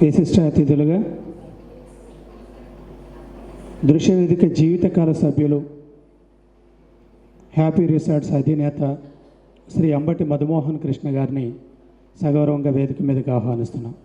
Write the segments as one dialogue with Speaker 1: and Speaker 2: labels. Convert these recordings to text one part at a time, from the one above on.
Speaker 1: విశిష్ట అతిథులుగా దృశ్యవేదిక జీవితకాల సభ్యులు హ్యాపీ రిసార్ట్స్ అధినేత శ్రీ అంబటి మధుమోహన్ కృష్ణ గారిని సగౌరవంగా వేదిక మీదకి ఆహ్వానిస్తున్నాం.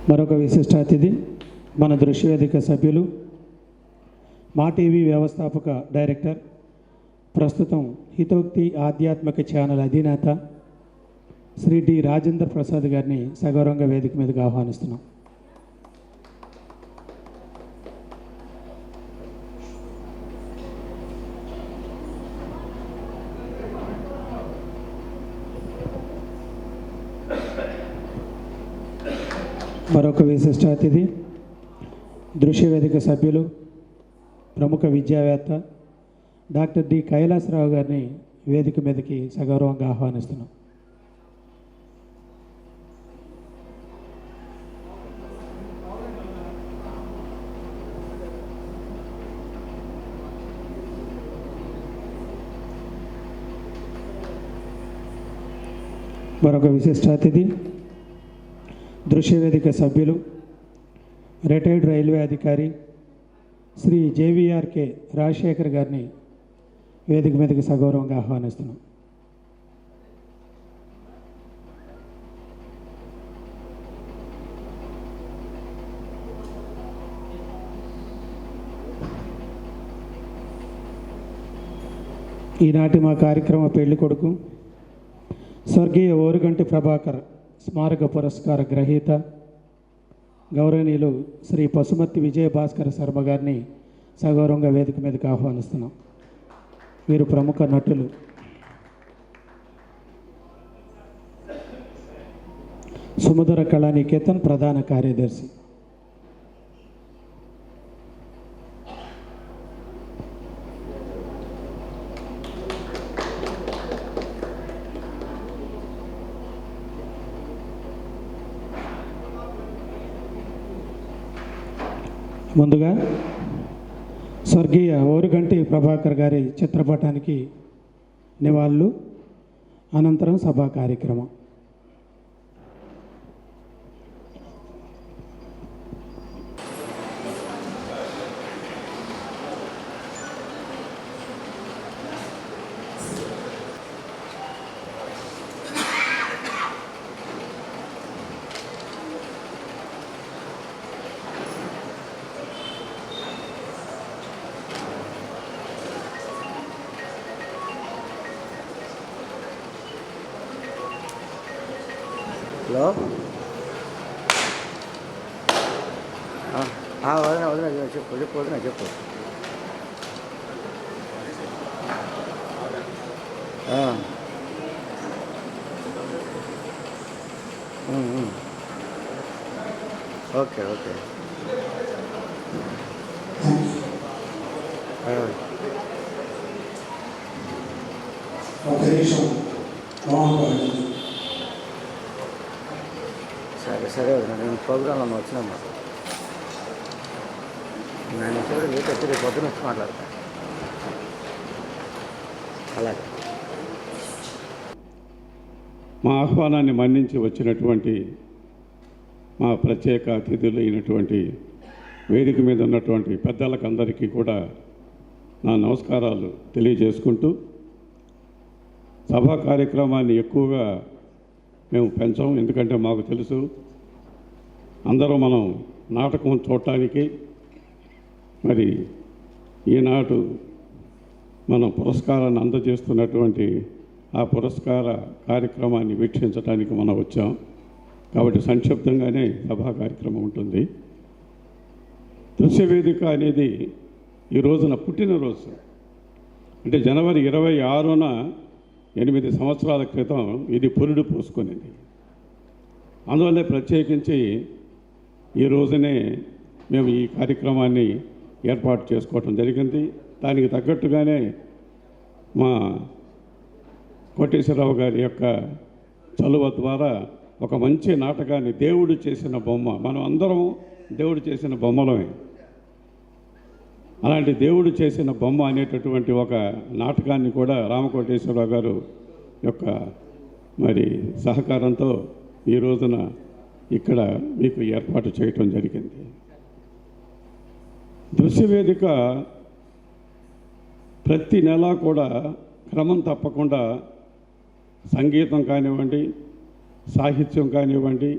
Speaker 1: మరొక విశిష్ట అతిథి మన దృశ్యవేదిక సభ్యులు మా టీవీ వ్యవస్థాపక డైరెక్టర్, ప్రస్తుతం హితోక్తి ఆధ్యాత్మిక ఛానల్ అధినేత శ్రీ డి రాజేంద్ర ప్రసాద్ గారిని సగౌరవంగా వేదిక మీదకి ఆహ్వానిస్తున్నాం. మరొక విశిష్ట అతిథి దృశ్యవేదిక సభ్యులు ప్రముఖ విద్యావేత్త డాక్టర్ డి కైలాసరావు గారిని వేదిక మీదకి సగౌరవంగా ఆహ్వానిస్తున్నాం. మరొక విశిష్ట అతిథి దృశ్యవేదిక సభ్యులు రిటైర్డ్ రైల్వే అధికారి శ్రీ జేవిఆర్కే రాజశేఖర్ గారిని వేదిక మీదకి సగౌరవంగా ఆహ్వానిస్తున్నాం. ఈనాటి మా కార్యక్రమ పెళ్లి కొడుకు స్వర్గీయ ఓరుగంటి ప్రభాకర్ స్మారక పురస్కార గ్రహీత గౌరవనీయులు శ్రీ పశుమతి విజయభాస్కర శర్మ గారిని సగౌరవంగా వేదిక మీదకి ఆహ్వానిస్తున్నాం. వీరు ప్రముఖ నటులు. సుమధుర కళానికేతన్ ప్రధాన కార్యదర్శి. ముందుగా స్వర్గీయ ఓరుగంటి ప్రభాకర్ గారి చిత్రపటానికి నివాళులు, అనంతరం సభా కార్యక్రమం.
Speaker 2: హలో, వదిన చెప్పు వదిన చెప్పు. Okay okay. సరే సరే వదిన, నేను ప్రోగ్రాంలో వచ్చినమ్మా. నేను చూడ లేట్ వచ్చి రేపు పొద్దున వచ్చి మాట్లాడతాను. అలాగే.
Speaker 3: మా ఆహ్వానాన్ని మన్నించి వచ్చినటువంటి మా ప్రత్యేక అతిథులు అయినటువంటి వేదిక మీద ఉన్నటువంటి పెద్దలకు అందరికీ కూడా నా నమస్కారాలు తెలియజేసుకుంటూ, సభా కార్యక్రమాన్ని ఎక్కువగా మేము పెంచాం. ఎందుకంటే మాకు తెలుసు అందరూ మనం నాటకం చూడటానికి, మరి ఈనాడు మనం పురస్కారాన్ని అందజేస్తున్నటువంటి ఆ పురస్కార కార్యక్రమాన్ని వీక్షించడానికి మనం వచ్చాం. కాబట్టి సంక్షిప్తంగానే సభా కార్యక్రమం ఉంటుంది. దృశ్యవేదిక అనేది ఈ రోజున పుట్టినరోజు, అంటే జనవరి 26న 8 సంవత్సరాల క్రితం ఇది పురుడు పోసుకునేది. అందువల్లే ప్రత్యేకించి ఈ రోజునే మేము ఈ కార్యక్రమాన్ని ఏర్పాటు చేసుకోవటం జరిగింది. దానికి తగ్గట్టుగానే మా కోటేశ్వరరావు గారి యొక్క చలువ ద్వారా ఒక మంచి నాటకాన్ని, దేవుడు చేసిన బొమ్మ, మనం అందరం దేవుడు చేసిన బొమ్మలమే, అలాంటి దేవుడు చేసిన బొమ్మ అనేటటువంటి ఒక నాటకాన్ని కూడా రామకోటేశ్వరరావు గారు యొక్క మరి సహకారంతో ఈ రోజున ఇక్కడ మీకు ఏర్పాటు చేయటం జరిగింది. దృశ్యవేదిక ప్రతి నెల కూడా క్రమం తప్పకుండా సంగీతం కానివ్వండి, సాహిత్యం కానివ్వండి,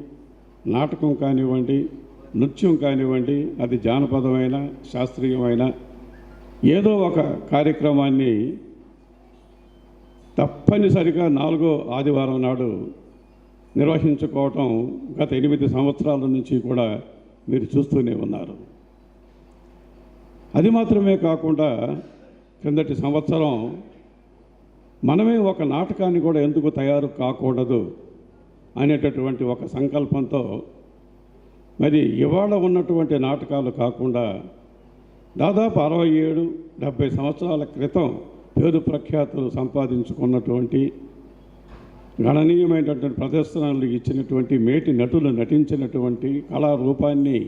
Speaker 3: నాటకం కానివ్వండి, నృత్యం కానివ్వండి, అది జానపదమైన శాస్త్రీయమైన ఏదో ఒక కార్యక్రమాన్ని తప్పనిసరిగా 4వ ఆదివారం నాడు నిర్వహించుకోవటం గత 8 సంవత్సరాల నుంచి కూడా మీరు చూస్తూనే ఉన్నారు. అది మాత్రమే కాకుండా క్రిందటి సంవత్సరం మనమే ఒక నాటకాన్ని కూడా ఎందుకు తయారు కాకూడదు అనేటటువంటి ఒక సంకల్పంతో మరి ఇవాళ ఉన్నటువంటి నాటకాలు కాకుండా దాదాపు 67-70 సంవత్సరాల క్రితం పేరు ప్రఖ్యాతులు సంపాదించుకున్నటువంటి గణనీయమైనటువంటి ప్రదర్శనలు ఇచ్చినటువంటి మేటి నటులు నటించినటువంటి కళారూపాన్ని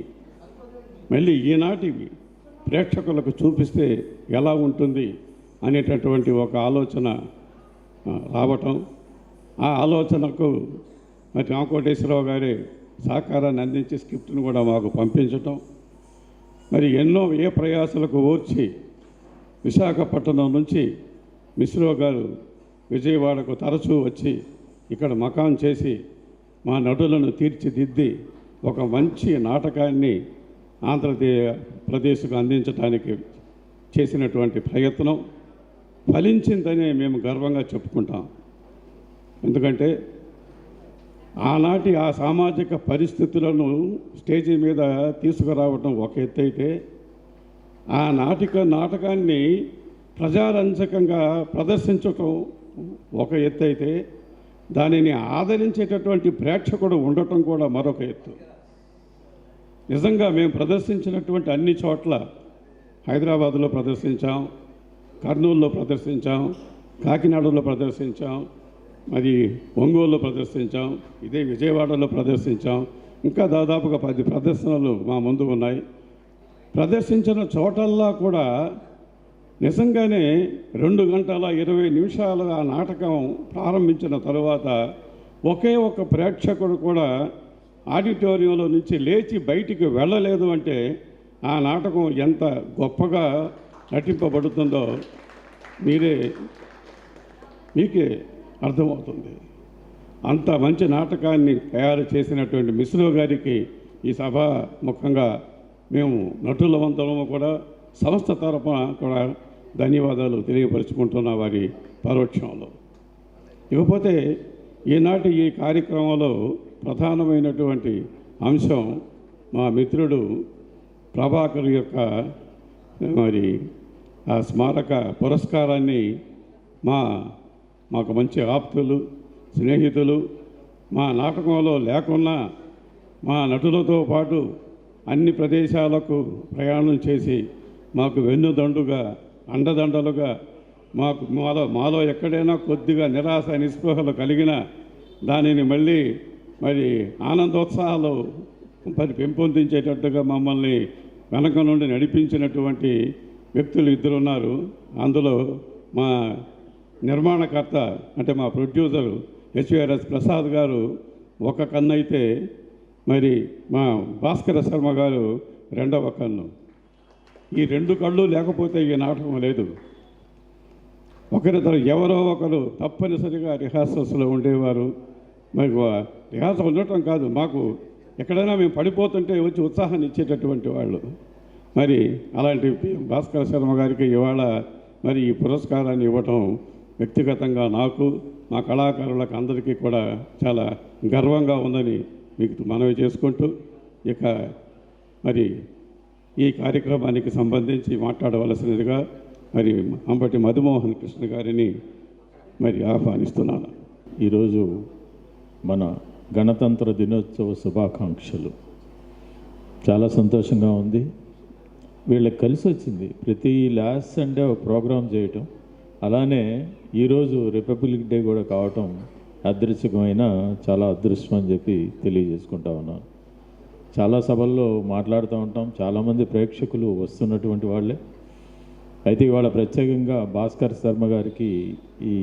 Speaker 3: మళ్ళీ ఈనాటి ప్రేక్షకులకు చూపిస్తే ఎలా ఉంటుంది అనేటటువంటి ఒక ఆలోచన రావటం, ఆ ఆలోచనకు మరి రామకోటేశ్వరరావు గారి సహకారాన్ని అందించి స్క్రిప్ట్ను కూడా మాకు పంపించటం, మరి ఎన్నో ప్రయాసలకు ఓర్చి విశాఖపట్నం నుంచి మిశ్రో గారు విజయవాడకు తరచూ వచ్చి ఇక్కడ మకాం చేసి మా నటులను తీర్చిదిద్ది ఒక మంచి నాటకాన్ని ఆంధ్రప్రదేశ్కు అందించడానికి చేసినటువంటి ప్రయత్నం ఫలించిందనే మేము గర్వంగా చెప్పుకుంటాం. ఎందుకంటే ఆనాటి ఆ సామాజిక పరిస్థితులను స్టేజీ మీద తీసుకురావటం ఒక ఎత్తు అయితే, ఆ నాటకాన్ని ప్రజారంజకంగా ప్రదర్శించటం ఒక ఎత్తు అయితే, దానిని ఆదరించేటటువంటి ప్రేక్షకుడు ఉండటం కూడా మరొక ఎత్తు. నిజంగా మేము ప్రదర్శించినటువంటి అన్ని చోట్ల హైదరాబాదులో ప్రదర్శించాం, కర్నూలులో ప్రదర్శించాం, కాకినాడలో ప్రదర్శించాం, మరి ఒంగోలులో ప్రదర్శించాం, ఇదే విజయవాడలో ప్రదర్శించాం. ఇంకా దాదాపుగా 10 ప్రదర్శనలు మా ముందు ఉన్నాయి. ప్రదర్శించిన చోటల్లా కూడా నిజంగానే 2 గంటల 20 నిమిషాలు ఆ నాటకం ప్రారంభించిన తరువాత ఒకే ఒక ప్రేక్షకుడు కూడా ఆడిటోరియంలో నుంచి లేచి బయటికి వెళ్ళలేదు అంటే ఆ నాటకం ఎంత గొప్పగా నటింపబడుతుందో మీకే అర్థమవుతుంది. అంత మంచి నాటకాన్ని తయారు చేసినటువంటి మిశ్రో గారికి ఈ సభ ముఖంగా మేము నటులవంతరము కూడా సంస్థ తరఫున కూడా ధన్యవాదాలు తెలియపరుచుకుంటున్న వారి పరోక్షంలో. ఇకపోతే ఈనాటి ఈ కార్యక్రమంలో ప్రధానమైనటువంటి అంశం మా మిత్రుడు ప్రభాకర్ యొక్క మరి ఆ స్మారక పురస్కారాన్ని మాకు మంచి ఆప్తులు, స్నేహితులు, మా నాటకంలో లేకున్నా మా నటులతో పాటు అన్ని ప్రదేశాలకు ప్రయాణం చేసి మాకు వెన్నుదండుగా, అండదండలుగా, మాలో ఎక్కడైనా కొద్దిగా నిరాశ నిస్పృహలు కలిగినా దానిని మళ్ళీ మరి ఆనందోత్సాహాలు పెంపొందించేటట్టుగా మమ్మల్ని వెనక నుండి నడిపించినటువంటి వ్యక్తులు 2 ఉన్నారు. అందులో మా నిర్మాణకర్త అంటే మా ప్రొడ్యూసర్ హెచ్విఆర్ఎస్ ప్రసాద్ గారు ఒక కన్ను అయితే, మరి మా భాస్కర శర్మ గారు 2వ కన్ను. ఈ 2 కళ్ళు లేకపోతే ఈ నాటకం లేదు. ఒకరిద్దరు ఎవరో ఒకరు తప్పనిసరిగా రిహార్సల్స్లో ఉండేవారు. మరి రిహార్సల్ ఉండటం కాదు, మాకు ఎక్కడైనా మేము పడిపోతుంటే వచ్చి ఉత్సాహాన్ని ఇచ్చేటటువంటి వాళ్ళు. మరి అలాంటి భాస్కర శర్మ గారికి ఇవాళ మరి ఈ పురస్కారాన్ని ఇవ్వటం వ్యక్తిగతంగా నాకు, మా కళాకారులకు అందరికీ కూడా చాలా గర్వంగా ఉందని మీకు మనవి చేసుకుంటూ, ఇక మరి ఈ కార్యక్రమానికి సంబంధించి మాట్లాడవలసినదిగా మరి అంబటి మధుమోహన్ కృష్ణ గారిని మరి ఆహ్వానిస్తున్నాను.
Speaker 4: ఈరోజు మన గణతంత్ర దినోత్సవ శుభాకాంక్షలు. చాలా సంతోషంగా ఉంది. వీళ్ళకి కలిసి వచ్చింది ప్రతి లాస్ట్ సండే ఒక ప్రోగ్రాం చేయటం, అలానే ఈరోజు రిపబ్లిక్ డే కూడా కావటం యాదృచ్ఛికమైన చాలా అదృష్టం అని చెప్పి తెలియజేసుకుంటా ఉన్నాను. చాలా సభల్లో మాట్లాడుతూ ఉంటాం, చాలామంది ప్రేక్షకులు వస్తున్నటువంటి వాళ్ళే. అయితే ఇవాళ ప్రత్యేకంగా భాస్కర్ శర్మ గారికి ఈ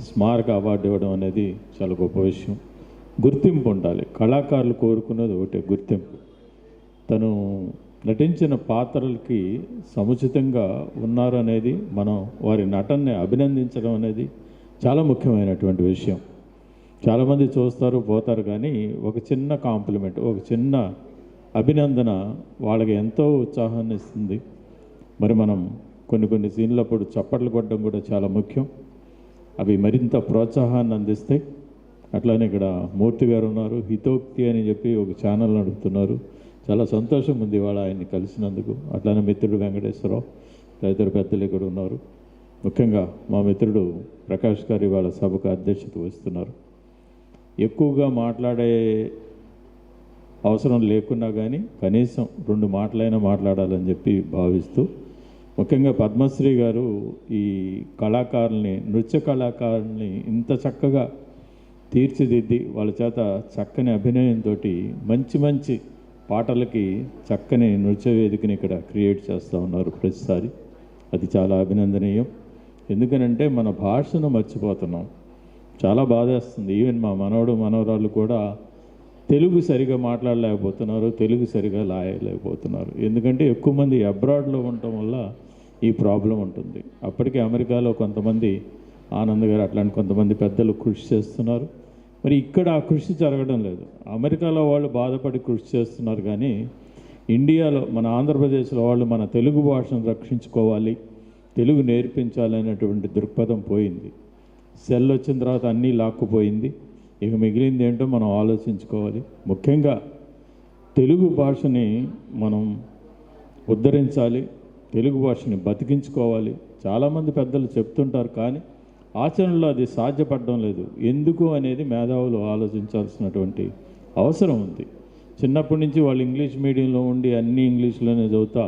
Speaker 4: స్మారక అవార్డు ఇవ్వడం అనేది చాలా గొప్ప విషయం. గుర్తింపు ఉండాలి. కళాకారులు కోరుకున్నది ఒకటే, గుర్తింపు. తను నటించిన పాత్రలకి సముచితంగా ఉన్నారు అనేది, మనం వారి నటనని అభినందించడం అనేది చాలా ముఖ్యమైనటువంటి విషయం. చాలామంది చూస్తారు పోతారు, కానీ ఒక చిన్న కాంప్లిమెంట్, ఒక చిన్న అభినందన వాళ్ళకి ఎంతో ఉత్సాహాన్ని ఇస్తుంది. మరి మనం కొన్ని సీన్లప్పుడు చప్పట్లు కొట్టడం కూడా చాలా ముఖ్యం. అవి మరింత ప్రోత్సాహాన్ని అందిస్తాయి. అట్లానే ఇక్కడ మూర్తి గారు ఉన్నారు, హితోక్తి అని చెప్పి ఒక ఛానల్ నడుపుతున్నారు. చాలా సంతోషం ఉంది ఇవాళ ఆయన్ని కలిసినందుకు. అట్లానే మిత్రుడు వెంకటేశ్వరరావు, తదితర పెద్దలు ఇక్కడ ఉన్నారు. ముఖ్యంగా మా మిత్రుడు ప్రకాష్ గారు ఇవాళ సభకు అధ్యక్షత వహిస్తున్నారు. ఎక్కువగా మాట్లాడే అవసరం లేకున్నా కానీ కనీసం 2 మాటలైనా మాట్లాడాలని చెప్పి భావిస్తూ, ముఖ్యంగా పద్మశ్రీ గారు ఈ కళాకారుల్ని, నృత్య కళాకారుల్ని ఇంత చక్కగా తీర్చిదిద్ది వాళ్ళ చేత చక్కని అభినయంతో మంచి పాటలకి చక్కని నృత్య వేదికని ఇక్కడ క్రియేట్ చేస్తూ ఉన్నారు ప్రతిసారి. అది చాలా అభినందనీయం. ఎందుకనంటే మన భాషను మర్చిపోతున్నాం. చాలా బాధేస్తుంది. ఈవెన్ మా మనవరాళ్ళు కూడా తెలుగు సరిగా మాట్లాడలేకపోతున్నారు, తెలుగు సరిగా లాయలేకపోతున్నారు. ఎందుకంటే ఎక్కువ మంది అబ్రాడ్లో ఉండటం వల్ల ఈ ప్రాబ్లం ఉంటుంది. అప్పటికే అమెరికాలో కొంతమంది, ఆనంద్ గారు అట్లాంటి కొంతమంది పెద్దలు కృషి చేస్తున్నారు. మరి ఇక్కడ ఆ కృషి జరగడం లేదు. అమెరికాలో వాళ్ళు బాధపడి కృషి చేస్తున్నారు, కానీ ఇండియాలో మన ఆంధ్రప్రదేశ్లో వాళ్ళు మన తెలుగు భాషను రక్షించుకోవాలి, తెలుగు నేర్పించాలనేటువంటి దృక్పథం పోయింది. సెల్ వచ్చిన తర్వాత అన్నీ లాక్కుపోయింది. ఇక మిగిలింది ఏంటో మనం ఆలోచించుకోవాలి. ముఖ్యంగా తెలుగు భాషని మనం ఉద్ధరించాలి, తెలుగు భాషని బతికించుకోవాలి. చాలామంది పెద్దలు చెప్తుంటారు, కానీ ఆచరణలో అది సాధ్యపడడం లేదు. ఎందుకు అనేది మేధావులు ఆలోచించాల్సినటువంటి అవసరం ఉంది. చిన్నప్పటి నుంచి వాళ్ళు ఇంగ్లీష్ మీడియంలో ఉండి అన్నీ ఇంగ్లీష్లోనే చదువుతా,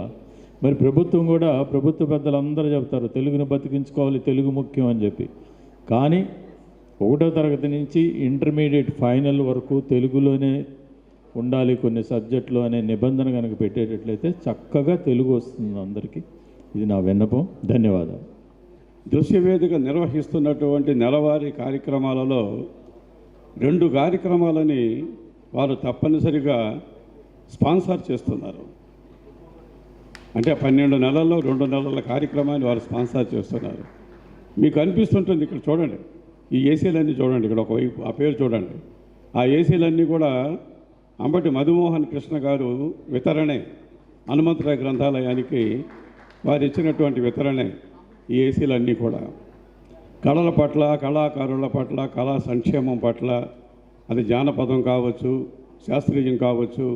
Speaker 4: మరి ప్రభుత్వం కూడా, ప్రభుత్వ పెద్దలందరూ చెప్తారు తెలుగుని బతికించుకోవాలి, తెలుగు ముఖ్యం అని చెప్పి. కానీ 1వ తరగతి నుంచి ఇంటర్మీడియట్ ఫైనల్ వరకు తెలుగులోనే ఉండాలి కొన్ని సబ్జెక్టులు అనే నిబంధన కనుక పెట్టేటట్లయితే చక్కగా తెలుగు వస్తుంది అందరికీ. ఇది నా విన్నపం. ధన్యవాదాలు.
Speaker 3: దృశ్యవేదిక నిర్వహిస్తున్నటువంటి నెలవారీ కార్యక్రమాలలో 2 కార్యక్రమాలని వారు తప్పనిసరిగా స్పాన్సర్ చేస్తున్నారు. అంటే 12 నెలల్లో 2 నెలల కార్యక్రమాన్ని వారు స్పాన్సర్ చేస్తున్నారు. మీకు అనిపిస్తుంటుంది, ఇక్కడ చూడండి, ఈ ఏసీలన్నీ చూడండి, ఇక్కడ ఒకవైపు ఆ పేరు చూడండి. ఆ ఏసీలన్నీ కూడా అంబటి మధుమోహన్ కృష్ణ గారు వితరణే. హనుమంతరాయ గ్రంథాలయానికి వారు ఇచ్చినటువంటి వితరణే ఈ ఏసీలన్నీ కూడా. కళల పట్ల, కళాకారుల పట్ల, కళా సంక్షేమం పట్ల, అది జానపదం కావచ్చు, శాస్త్రీయం కావచ్చు,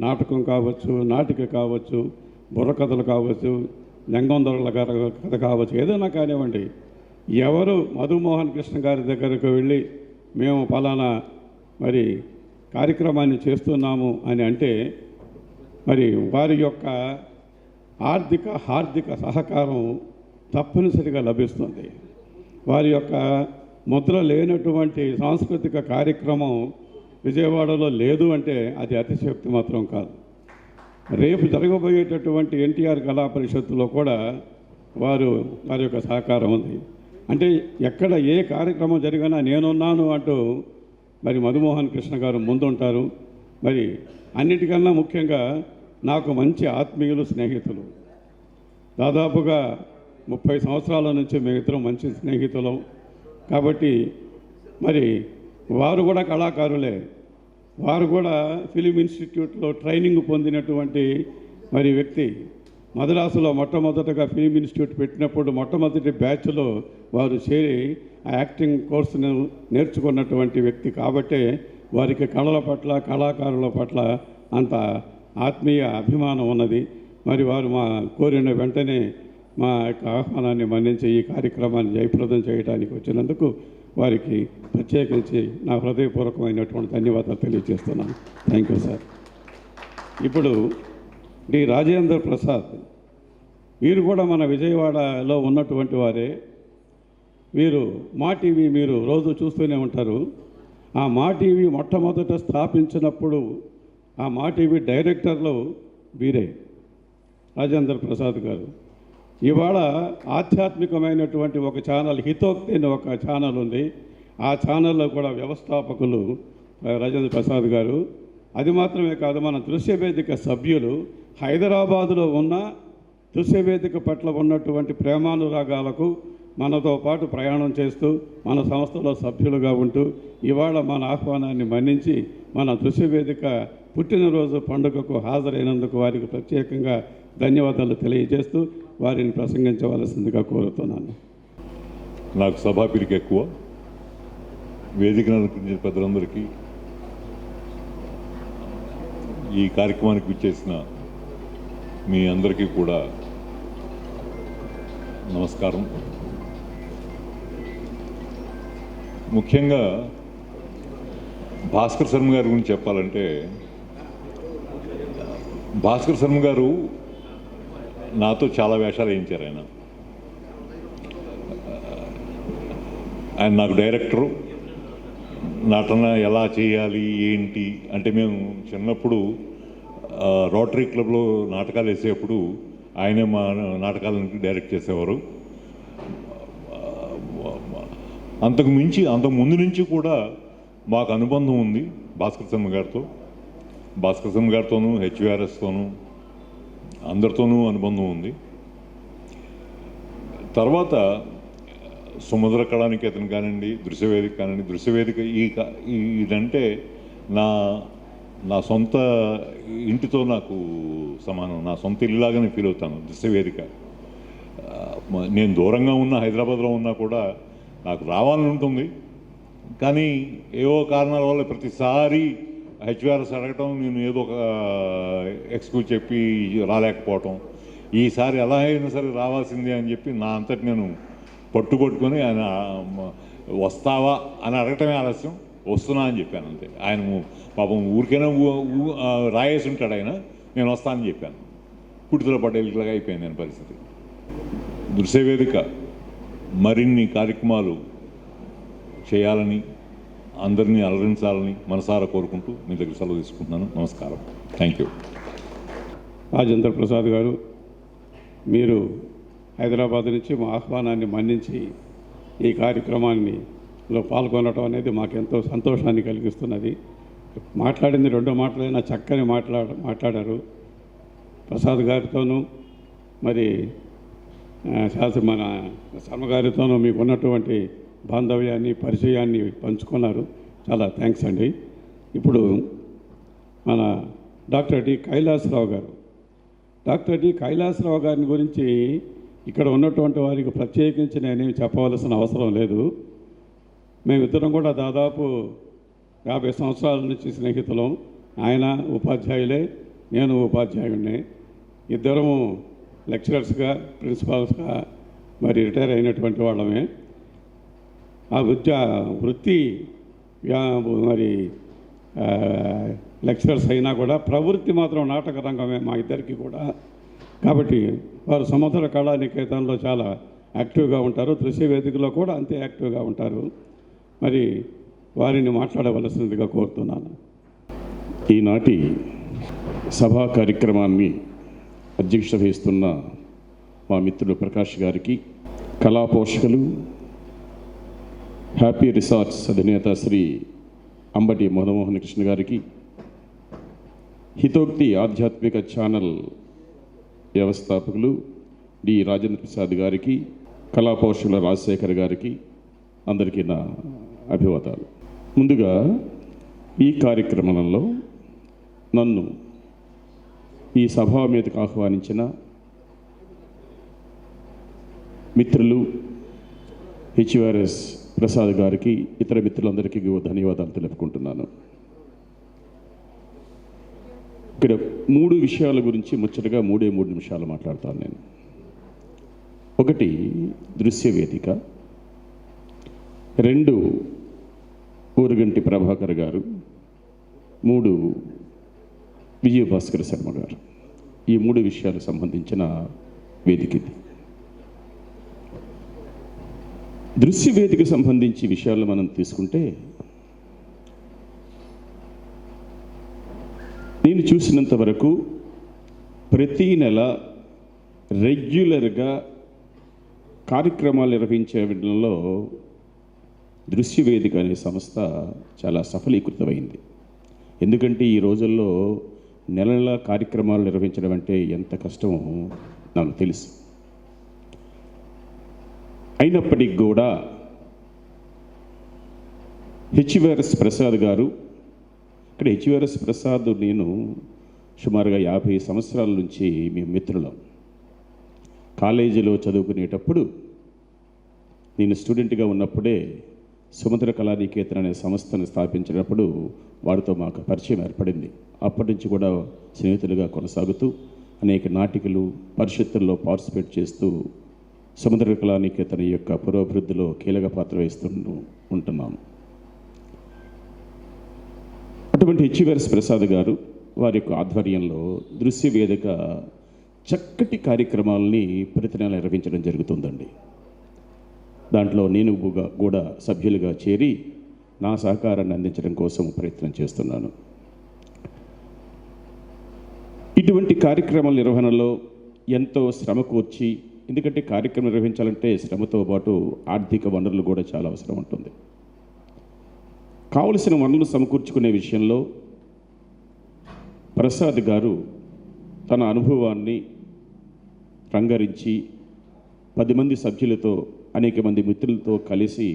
Speaker 3: నాటకం కావచ్చు, నాటిక కావచ్చు, బుర్రకథలు కావచ్చు, నంగొందరుల కథ కావచ్చు, ఏదైనా కానివ్వండి. ఎవరు మధుమోహన్ కృష్ణ గారి దగ్గరకు వెళ్ళి మేము ఫలానా మరి కార్యక్రమాన్ని చేస్తున్నాము అని అంటే, మరి వారి యొక్క హార్దిక సహకారం తప్పనిసరిగా లభిస్తుంది. వారి యొక్క ముద్ర లేనటువంటి సాంస్కృతిక కార్యక్రమం విజయవాడలో లేదు అంటే అది అతిశయోక్తి మాత్రం కాదు. రేపు జరగబోయేటటువంటి ఎన్టీఆర్ కళా పరిషత్తులో కూడా వారి యొక్క సహకారం ఉంది. అంటే ఎక్కడ ఏ కార్యక్రమం జరిగినా నేనున్నాను అంటూ మరి మధుమోహన్ కృష్ణ గారు ముందుంటారు. మరి అన్నిటికన్నా ముఖ్యంగా నాకు మంచి ఆత్మీయులు, స్నేహితులు. దాదాపుగా 30 సంవత్సరాల నుంచి మేమిద్దరం మంచి స్నేహితులం. కాబట్టి మరి వారు కూడా కళాకారులే. వారు కూడా ఫిలిం ఇన్స్టిట్యూట్లో ట్రైనింగ్ పొందినటువంటి మరి వ్యక్తి. మద్రాసులో మొట్టమొదటగా ఫిలిం ఇన్స్టిట్యూట్ పెట్టినప్పుడు మొట్టమొదటి బ్యాచ్లో వారు చేరి ఆ యాక్టింగ్ కోర్సును నేర్చుకున్నటువంటి వ్యక్తి. కాబట్టే వారికి కళల పట్ల, కళాకారుల పట్ల అంత ఆత్మీయ అభిమానం ఉన్నది. మరి వారు మా కోరిన వెంటనే మా యొక్క ఆహ్వానాన్ని మన్నించి ఈ కార్యక్రమాన్ని జయప్రదం చేయడానికి వచ్చినందుకు వారికి ప్రత్యేకించి నా హృదయపూర్వకమైనటువంటి ధన్యవాదాలు తెలియజేస్తున్నాను. Thank you sir. ఇప్పుడు డి రాజేంద్ర ప్రసాద్, వీరు కూడా మన విజయవాడలో ఉన్నటువంటి వారే. మా టీవీ మీరు రోజు చూస్తూనే ఉంటారు. ఆ మా టీవీ మొట్టమొదట స్థాపించినప్పుడు ఆ మా టీవీ డైరెక్టర్లు వీరే రాజేంద్ర ప్రసాద్ గారు. ఇవాళ ఆధ్యాత్మికమైనటువంటి ఒక ఛానల్ హితోక్తి అని ఒక ఛానల్ ఉంది. ఆ ఛానల్లో కూడా వ్యవస్థాపకులు రాజేంద్ర ప్రసాద్ గారు. అది మాత్రమే కాదు, మన దృశ్యవేదిక సభ్యులు హైదరాబాదులో ఉన్న దృశ్యవేదిక పట్ల ఉన్నటువంటి ప్రేమానురాగాలకు మనతో పాటు ప్రయాణం చేస్తూ మన సంస్థలో సభ్యులుగా ఉంటూ ఇవాళ మన ఆహ్వానాన్ని మన్నించి మన దృశ్యవేదిక పుట్టినరోజు పండుగకు హాజరైనందుకు వారికి ప్రత్యేకంగా ధన్యవాదాలు తెలియజేస్తూ వారిని ప్రసంగించవలసిందిగా కోరుతున్నాను.
Speaker 5: నాకు సభాపిరికి ఎక్కువ, వేదికను అలంకరించిన పెద్దలందరికీ, ఈ కార్యక్రమానికి విచ్చేసిన మీ అందరికీ కూడా నమస్కారం. ముఖ్యంగా భాస్కర్ శర్మ గారి గురించి చెప్పాలంటే, భాస్కర్ శర్మ గారు నాతో చాలా వేషాలు వేయించారు. ఆయన నాకు డైరెక్టరు. నటన ఎలా చేయాలి ఏంటి అంటే, మేము చిన్నప్పుడు రోటరీ క్లబ్లో నాటకాలు వేసేప్పుడు ఆయనే మా నాటకాలను డైరెక్ట్ చేసేవారు. అంతకు ముందు నుంచి కూడా మాకు అనుబంధం ఉంది భాస్కర్ శర్మ గారితో. భాస్కర్ శర్మ గారితోనూ, హెచ్విఆర్ఎస్తోనూ, అందరితోనూ అనుబంధం ఉంది. తర్వాత సుమధుర కళానికేతన్ కానివ్వండి, దృశ్యవేదిక కానివ్వండి. దృశ్యవేదిక ఇదంటే నా సొంత ఇంటితో నాకు సమానం, నా సొంత ఇల్లులాగానే ఫీల్ అవుతాను. దృశ్యవేదిక నేను దూరంగా ఉన్న హైదరాబాద్లో ఉన్నా కూడా నాకు రావాలని ఉంటుంది. కానీ ఏవో కారణాల వల్ల ప్రతిసారి హెచ్విఆర్ఎస్ అడగటం, నేను ఏదో ఒక ఎక్స్క్యూజ్ చెప్పి రాలేకపోవటం. ఈసారి ఎలా అయినా సరే రావాల్సిందే అని చెప్పి నా అంతటి నేను పట్టుకొని ఆయన వస్తావా అని అడగటమే ఆలస్యం, వస్తున్నా అని చెప్పాను అంతే. ఆయన పాపం ఊరికైనా రాయేసి ఉంటాడు ఆయన, నేను వస్తానని చెప్పాను. పుట్టుదల పడ్డేలాగా అయిపోయింది నేను పరిస్థితి. దృశ్యవేదిక మరిన్ని కార్యక్రమాలు చేయాలని, అందరినీ అలరించాలని మనసారా కోరుకుంటూ మీ దగ్గర సెలవు తీసుకుంటున్నాను. నమస్కారం. Thank you.
Speaker 3: రాజేంద్ర ప్రసాద్ గారు, మీరు హైదరాబాద్ నుంచి మా ఆహ్వానాన్ని మన్నించి ఈ కార్యక్రమాల్లో పాల్గొనడం అనేది మాకెంతో సంతోషాన్ని కలిగిస్తున్నది. మాట్లాడింది 2 మాటలైనా చక్కని మాట్లాడారు. ప్రసాద్ గారితోనూ మరి మన శర్మ గారితోనూ మీకు ఉన్నటువంటి బాంధవ్యాన్ని, పరిచయాన్ని పంచుకున్నారు. చాలా థ్యాంక్స్ అండి. ఇప్పుడు మన డాక్టర్ డి కైలాసరావు గారిని గురించి ఇక్కడ ఉన్నటువంటి వారికి ప్రత్యేకించి నేనేమి చెప్పవలసిన అవసరం లేదు. మేమిద్దరం కూడా దాదాపు 50 సంవత్సరాల నుంచి స్నేహితులం. ఆయన ఉపాధ్యాయులే, నేను ఉపాధ్యాయుడినే. ఇద్దరము లెక్చరర్స్గా, ప్రిన్సిపాల్స్గా మరి రిటైర్ అయినటువంటి వాళ్ళమే. ఆ వృత్తి మరి లెక్చరర్స్ అయినా కూడా ప్రవృత్తి మాత్రం నాటక రంగమే మా ఇద్దరికి కూడా. కాబట్టి వారు సముద్ర కళానికేతన్లో చాలా యాక్టివ్గా ఉంటారు, దృశ్యవేదికలో కూడా అంతే యాక్టివ్గా ఉంటారు. మరి వారిని మాట్లాడవలసిందిగా కోరుతున్నాను.
Speaker 6: ఈనాటి సభా కార్యక్రమాన్ని అధ్యక్షత వహిస్తున్న మా మిత్రుడు ప్రకాష్ గారికి, కళా పోషకులు హ్యాపీ రిసార్ట్స్ అధినేత శ్రీ అంబటి మోహన్ కృష్ణ గారికి, హితోక్తి ఆధ్యాత్మిక ఛానల్ వ్యవస్థాపకులు డి రాజేంద్ర ప్రసాద్ గారికి, కళా పోషకుల రాజశేఖర్ గారికి అందరికీ నా అభివాదాలు. ముందుగా ఈ కార్యక్రమంలో నన్ను ఈ సభ మీదకు ఆహ్వానించిన మిత్రులు హెచ్విఆర్ఎస్ ప్రసాద్ గారికి, ఇతర మిత్రులందరికీ ధన్యవాదాలు తెలుపుకుంటున్నాను. ఇక్కడ 3 విషయాల గురించి ముచ్చటగా 3 నిమిషాలు మాట్లాడతాను నేను. 1 దృశ్యవేదిక, 2 ఊరుగంటి ప్రభాకర్ గారు, 3 విజయభాస్కర్ శర్మ గారు. ఈ 3 విషయాలకు సంబంధించిన వేదిక ఇది. దృశ్య వేదిక సంబంధించి విషయాలు మనం తీసుకుంటే, నేను చూసినంత వరకు ప్రతీ నెల రెగ్యులర్గా కార్యక్రమాలు నిర్వహించడంలో దృశ్య వేదిక అనే సంస్థ చాలా సఫలీకృతమైంది. ఎందుకంటే ఈ రోజుల్లో నెల నెల కార్యక్రమాలు నిర్వహించడం అంటే ఎంత కష్టమో నాకు తెలుసు. అయినప్పటికీ కూడా హెచ్విఆర్ఎస్ ప్రసాద్ గారు, ఇక్కడ హెచ్విఆర్ఎస్ ప్రసాద్ నేను సుమారుగా 50 సంవత్సరాల నుంచి మేము మిత్రులం. కాలేజీలో చదువుకునేటప్పుడు నేను స్టూడెంట్గా ఉన్నప్పుడే సముద్ర కళానికేతన్ అనే సంస్థను స్థాపించినప్పుడు వారితో మాకు పరిచయం ఏర్పడింది. అప్పటి నుంచి కూడా స్నేహితులుగా కొనసాగుతూ అనేక నాటికలు పరిషత్తుల్లో పార్టిసిపేట్ చేస్తూ సముద్ర కళానికేతన్ యొక్క పురోభివృద్ధిలో కీలక పాత్ర ఉంటున్నాను. అటువంటి హెచ్విఆర్ఎస్ ప్రసాద్ గారు వారి యొక్క ఆధ్వర్యంలో దృశ్య వేదిక చక్కటి కార్యక్రమాలని ప్రతి నెల నిర్వహించడం జరుగుతుందండి. దాంట్లో నేను కూడా సభ్యులుగా చేరి నా సహకారాన్ని అందించడం కోసం ప్రయత్నం చేస్తున్నాను. ఇటువంటి కార్యక్రమాల నిర్వహణలో ఎంతో శ్రమ కూర్చి, ఎందుకంటే కార్యక్రమం నిర్వహించాలంటే శ్రమతో పాటు ఆర్థిక వనరులు కూడా చాలా అవసరం ఉంటుంది. కావలసిన వనరులు సమకూర్చుకునే విషయంలో ప్రసాద్ గారు తన అనుభవాన్ని రంగరించి 10 మంది సభ్యులతో, అనేక మంది మిత్రులతో కలిసి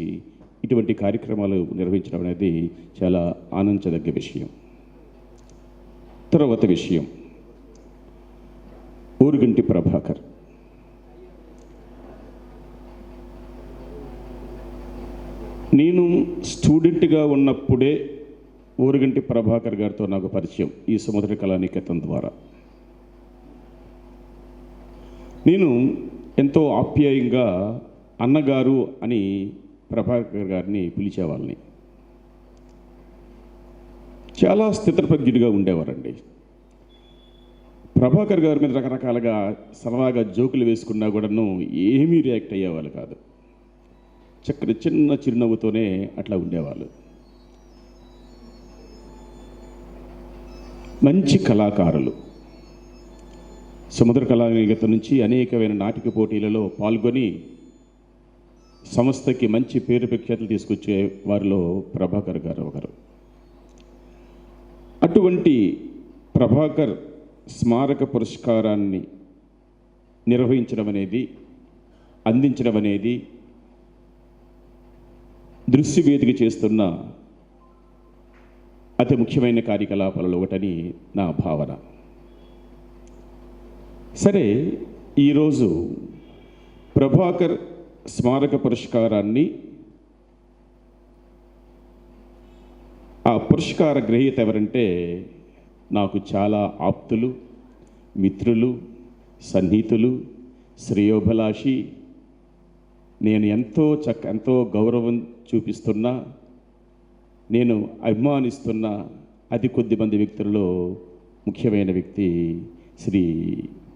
Speaker 6: ఇటువంటి కార్యక్రమాలు నిర్వహించడం అనేది చాలా ఆనందించదగ్గ విషయం. తర్వాత విషయం, ఓరుగంటి ప్రభాకర్. నేను స్టూడెంట్గా ఉన్నప్పుడే ఓరుగంటి ప్రభాకర్ గారితో నాకు పరిచయం ఈ సముద్ర కళానికేతన్ ద్వారా. నేను ఎంతో ఆప్యాయంగా అన్నగారు అని ప్రభాకర్ గారిని పిలిచేవాళ్ళని. చాలా స్థితప్రజ్ఞుడిగా ఉండేవారండి. ప్రభాకర్ గారి మీద రకరకాలుగా సరదాగా జోకులు వేసుకున్నా కూడాను ఏమీ రియాక్ట్ అయ్యేవాళ్ళు కాదు. చక్కటి చిన్న చిరునవ్వుతోనే అట్లా ఉండేవాళ్ళు. మంచి కళాకారులు. సముద్ర కళానికేతన్ నుంచి అనేకమైన నాటిక పోటీలలో పాల్గొని సంస్థకి మంచి పేరు ప్రఖ్యాతులు తీసుకొచ్చే వారిలో ప్రభాకర్ గారు ఒకరు. అటువంటి ప్రభాకర్ స్మారక పురస్కారాన్ని నిర్వహించడం అనేది, అందించడం అనేది దృశ్య వేదిక చేస్తున్న అతి ముఖ్యమైన కార్యకలాపాలలో ఒకటని నా భావన. సరే, ఈరోజు ప్రభాకర్ స్మారక పురస్కారాన్ని ఆ పురస్కార గ్రహీత ఎవరంటే నాకు చాలా ఆప్తులు, మిత్రులు, సన్నిహితులు, శ్రేయోభిలాషి, నేను ఎంతో గౌరవం చూపిస్తున్నా, నేను అభిమానిస్తున్న అతి కొద్ది మంది వ్యక్తులలో ముఖ్యమైన వ్యక్తి శ్రీ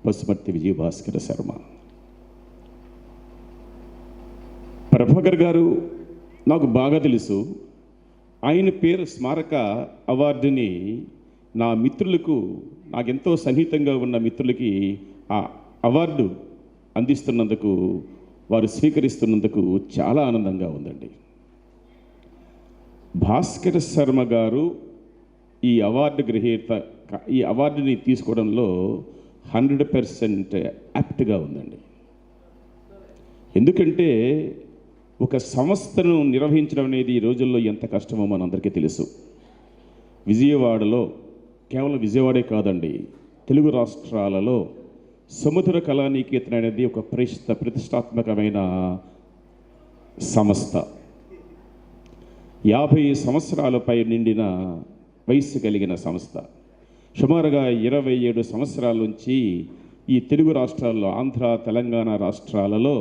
Speaker 6: పసుమర్తి విజయభాస్కర శర్మ. ప్రభాకర్ గారు నాకు బాగా తెలుసు. ఆయన పేరు స్మారక అవార్డుని నా మిత్రులకు, నాకెంతో సన్నిహితంగా ఉన్న మిత్రులకి ఆ అవార్డు అందిస్తున్నందుకు, వారు స్వీకరిస్తున్నందుకు చాలా ఆనందంగా ఉందండి. భాస్కర శర్మ గారు ఈ అవార్డు గ్రహీత, ఈ అవార్డుని తీసుకోవడంలో 100% యాప్ట్గా ఉందండి. ఎందుకంటే ఒక సంస్థను నిర్వహించడం అనేది ఈ రోజుల్లో ఎంత కష్టమో మనందరికీ తెలుసు. విజయవాడలో, కేవలం విజయవాడే కాదండి, తెలుగు రాష్ట్రాలలో సముద్ర కళానికేతన్ అనేది ఒక ప్రతిష్టాత్మకమైన సంస్థ. 50 సంవత్సరాలపై నిండిన వయస్సు కలిగిన సంస్థ. సుమారుగా 27 సంవత్సరాల నుంచి ఈ తెలుగు రాష్ట్రాల్లో, ఆంధ్ర, తెలంగాణ రాష్ట్రాలలో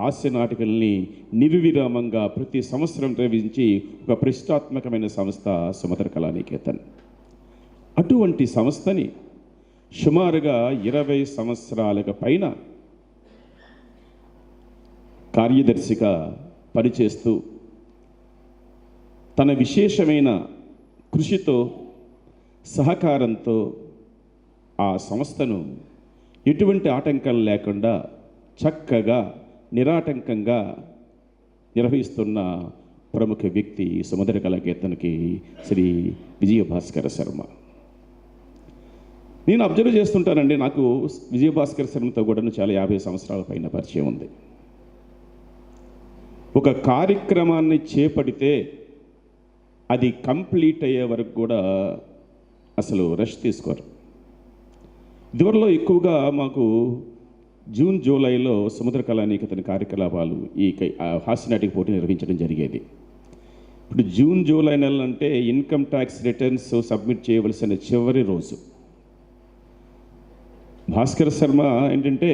Speaker 6: హాస్య నాటికల్ని నిర్విరామంగా ప్రతి సంవత్సరం నిర్వహించి ఒక ప్రతిష్టాత్మకమైన సంస్థ సముద్ర కళానికేతన్. అటువంటి సంస్థని సుమారుగా 20 సంవత్సరాలకు పైన కార్యదర్శిగా పనిచేస్తూ తన విశేషమైన కృషితో సహకారంతో ఆ సంస్థను ఎటువంటి ఆటంకాలు లేకుండా చక్కగా నిరాటంకంగా నిర్వహిస్తున్న ప్రముఖ వ్యక్తి సముద్ర కళాకీర్తనకి శ్రీ విజయభాస్కర శర్మ. నేను అబ్జర్వ్ చేస్తుంటానండి, నాకు విజయభాస్కర శర్మతో కూడా చాలా 50 సంవత్సరాల పైన పరిచయం ఉంది. ఒక కార్యక్రమాన్ని చేపడితే అది కంప్లీట్ అయ్యే వరకు కూడా అసలు రెస్ట్ తీసుకోరు. ఇదివరలో ఎక్కువగా మాకు జూన్ జూలైలో సముద్ర కళానికేతన కార్యకలాపాలు ఈ హాస్యనాటిక పోటీ నిర్వహించడం జరిగేది. ఇప్పుడు జూన్ జూలై నెలలు అంటే ఇన్కమ్ ట్యాక్స్ రిటర్న్స్ సబ్మిట్ చేయవలసిన చివరి రోజు. భాస్కర్ శర్మ ఏంటంటే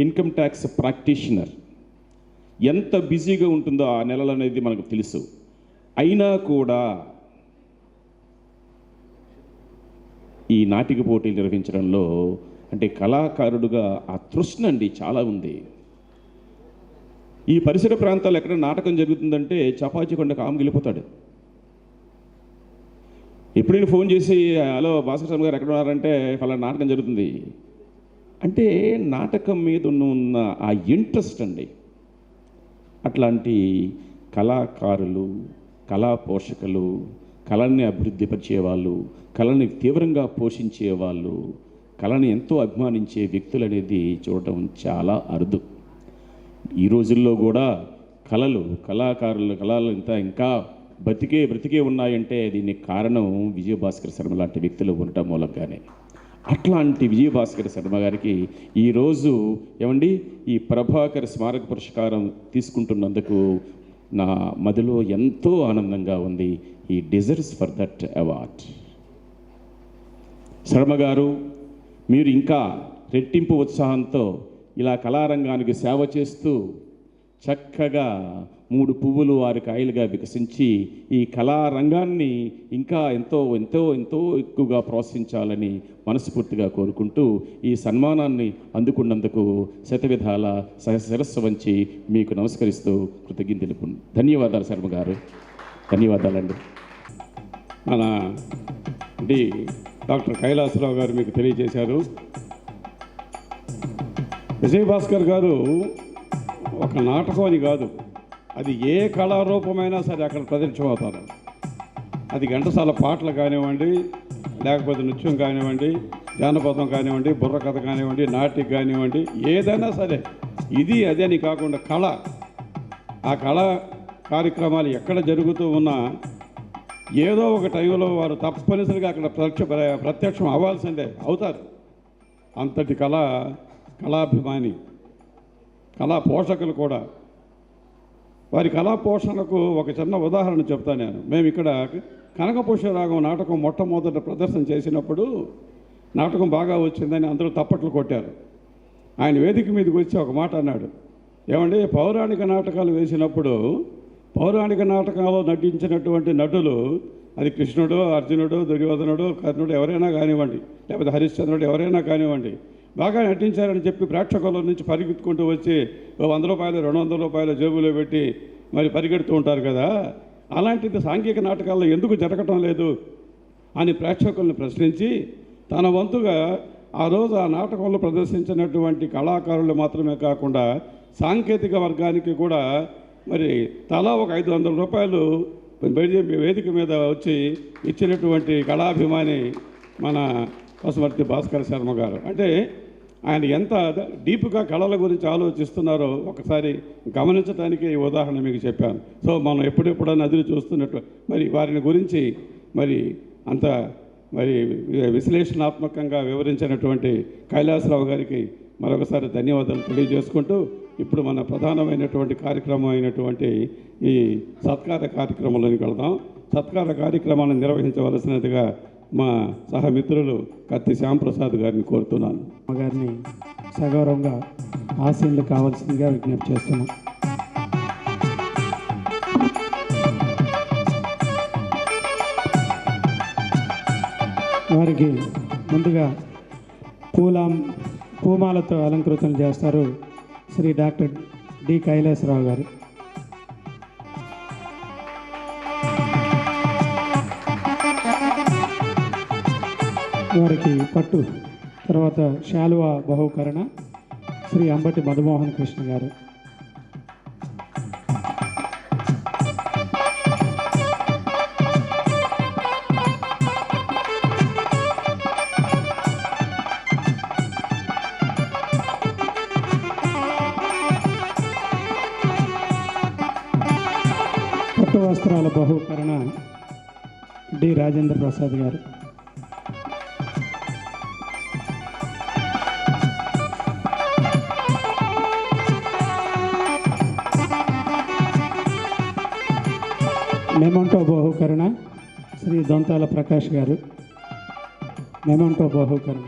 Speaker 6: ఇన్కమ్ ట్యాక్స్ ప్రాక్టీషనర్. ఎంత బిజీగా ఉంటుందో ఆ నెలలు అనేది మనకు తెలుసు. అయినా కూడా ఈ నాటిక పోటీలు నిర్వహించడంలో అంటే కళాకారుడుగా ఆ తృష్ణ అండి చాలా ఉంది. ఈ పరిసర ప్రాంతాల్లో ఎక్కడ నాటకం జరుగుతుందంటే చపాచీకొండ కాము వెళ్ళిపోతాడు. ఎప్పుడైనా ఫోన్ చేసి హలో భాస్కర్ శర్మ గారు ఎక్కడ ఉన్నారంటే ఫలానా నాటకం జరుగుతుంది అంటే నాటకం మీద ఉన్న ఆ ఇంట్రెస్ట్ అండి. అట్లాంటి కళాకారులు, కళా పోషకులు, కళని అభివృద్ధిపరిచేవాళ్ళు, కళని తీవ్రంగా పోషించేవాళ్ళు, కళని ఎంతో అభిమానించే వ్యక్తులు అనేది చూడటం చాలా అరుదు. ఈ రోజుల్లో కూడా కళలు ఇంకా బ్రతికే ఉన్నాయంటే దీనికి కారణం విజయభాస్కర శర్మ లాంటి వ్యక్తులు ఉండటం మూలంగానే. అట్లాంటి విజయభాస్కర శర్మ గారికి ఈరోజు ఏమండి ఈ ప్రభాకర్ స్మారక పురస్కారం తీసుకుంటున్నందుకు నా మదిలో ఎంతో ఆనందంగా ఉంది. ఈ deserves for that award. Sharma గారు, మీరు ఇంకా రెట్టింపు ఉత్సాహంతో ఇలా కళారంగానికి సేవ చేస్తూ చక్కగా 3 పువ్వులు 6 కాయలుగా వికసించి ఈ కళారంగాన్ని ఇంకా ఎంతో ఎంతో ఎంతో ఎక్కువగా ప్రోత్సహించాలని మనస్ఫూర్తిగా కోరుకుంటూ ఈ సన్మానాన్ని అందుకున్నందుకు శతవిధాల శిరస్సు వంచి మీకు నమస్కరిస్తూ కృతజ్ఞతలు. ధన్యవాదాలు శర్మ గారు, ధన్యవాదాలండి.
Speaker 3: మన డాక్టర్ కైలాసరావు గారు మీకు తెలియజేశారు. విజయభాస్కర్ గారు ఒక నాటకం అని కాదు, అది ఏ కళారూపమైనా సరే అక్కడ ప్రదర్శించబోతారు. అది ఘంటసాల పాటలు కానివ్వండి, లేకపోతే నృత్యం కానివ్వండి, జానపదం కానివ్వండి, బుర్రకథ కానివ్వండి, నాటిక కానివ్వండి, ఏదైనా సరే ఇది అదే అని కాకుండా కళ, ఆ కళా కార్యక్రమాలు ఎక్కడ జరుగుతూ ఉన్నా ఏదో ఒక టైంలో వారు తప్పనిసరిగా అక్కడ ప్రత్యక్షం అవ్వాల్సిందే, అవుతారు. అంతటి కళాభిమాని, కళా పోషకులు కూడా. వారి కళా పోషణకు ఒక చిన్న ఉదాహరణ చెప్తాను నేను. మేము ఇక్కడ కనకపుష్పరాగం నాటకం మొట్టమొదట ప్రదర్శన చేసినప్పుడు నాటకం బాగా వచ్చిందని అందరూ తప్పట్లు కొట్టారు. ఆయన వేదిక మీదకి వచ్చి ఒక మాట అన్నాడు, ఏమండి పౌరాణిక నాటకాలు వేసినప్పుడు పౌరాణిక నాటకాల్లో నటించినటువంటి నటులు, అది కృష్ణుడు, అర్జునుడు, దుర్యోధనుడు, కర్ణుడు ఎవరైనా కానివ్వండి, లేకపోతే హరిశ్చంద్రుడు ఎవరైనా కానివ్వండి, బాగా నటించారని చెప్పి ప్రేక్షకుల నుంచి పరిగెత్తుకుంటూ వచ్చి 100 రూపాయలు 200 రూపాయలు జేబులో పెట్టి మరి పరిగెడుతూ ఉంటారు కదా, అలాంటిది సాంఘిక నాటకాల్లో ఎందుకు జరగటం లేదు అని ప్రేక్షకులను ప్రశ్నించి తన వంతుగా ఆ రోజు ఆ నాటకంలో ప్రదర్శించినటువంటి కళాకారులు మాత్రమే కాకుండా సాంకేతిక వర్గానికి కూడా మరి తలా ఒక 500 రూపాయలు వేదిక మీద వచ్చి ఇచ్చినటువంటి కళాభిమాని మన పసుమర్తి భాస్కర శర్మ గారు. అంటే ఆయన ఎంత డీప్గా కళల గురించి ఆలోచిస్తున్నారో ఒకసారి గమనించడానికి ఈ ఉదాహరణ మీకు చెప్పాను. సో మనం ఎప్పుడెప్పుడన్నా నదులు చూస్తున్నట్టు మరి వారిని గురించి మరి అంత మరి విశ్లేషణాత్మకంగా వివరించినటువంటి కైలాసరావు గారికి మరొకసారి ధన్యవాదాలు తెలియజేసుకుంటూ ఇప్పుడు మన ప్రధానమైనటువంటి కార్యక్రమం అయినటువంటి ఈ సత్కార కార్యక్రమంలోకి వెళదాం. సత్కార కార్యక్రమాన్ని నిర్వహించవలసినదిగా మా సహమిత్రులు కత్తి శ్యాంప్రసాద్ గారిని కోరుతున్నాను.
Speaker 1: గారిని సగౌరవంగా ఆశీనులు కావాల్సిందిగా విజ్ఞప్తి చేస్తున్నాం. వారికి ముందుగా పూమాలతో అలంకృతం చేస్తారు శ్రీ డాక్టర్ డి కైలాసరావు గారు. వారికి పట్టు తర్వాత శాలువా బహుకరణ శ్రీ అంబటి మధుమోహన్ కృష్ణ గారు. పట్టు వస్త్రాల బహుకరణ డి రాజేంద్ర ప్రసాద్ గారు. మెమంటో బహుకరణ శ్రీ దొంతాల ప్రకాష్ గారు. మెమంటో బహుకరణ.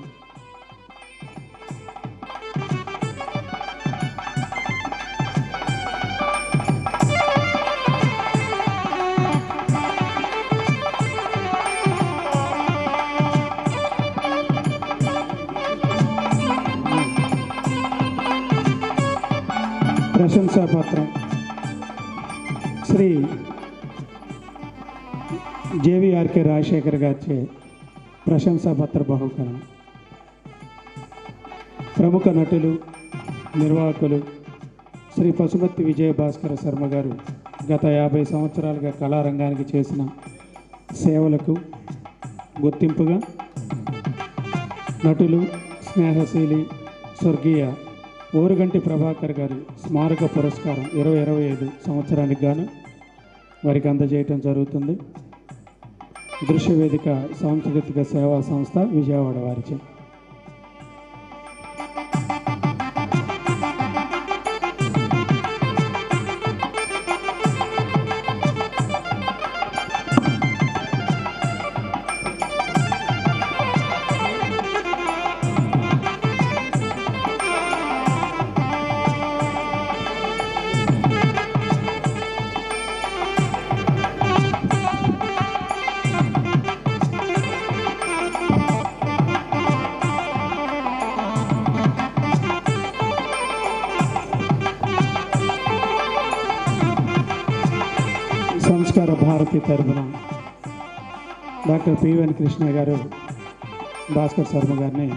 Speaker 1: ప్రశంసాపత్రం శ్రీ జేవిఆర్కే రాజశేఖర్ గారిచే ప్రశంసాపత్ర బహుకరణ. ప్రముఖ నటులు నిర్వాహకులు శ్రీ పశుమతి విజయభాస్కర శర్మ గారు గత 50 సంవత్సరాలుగా కళారంగానికి చేసిన సేవలకు గుర్తింపుగా నటులు స్నేహశీలి స్వర్గీయ ఓరుగంటి ప్రభాకర్ గారి స్మారక పురస్కారం 2025 సంవత్సరానికి గాను వారికి అందజేయటం జరుగుతుంది. దృశ్యవేదిక సాంస్కృతిక సేవా సంస్థ విజయవాడ వారిచే. సంస్కార భారతి తరఫున డాక్టర్ పివన్ కృష్ణ గారు భాస్కర్ శర్మ గారిని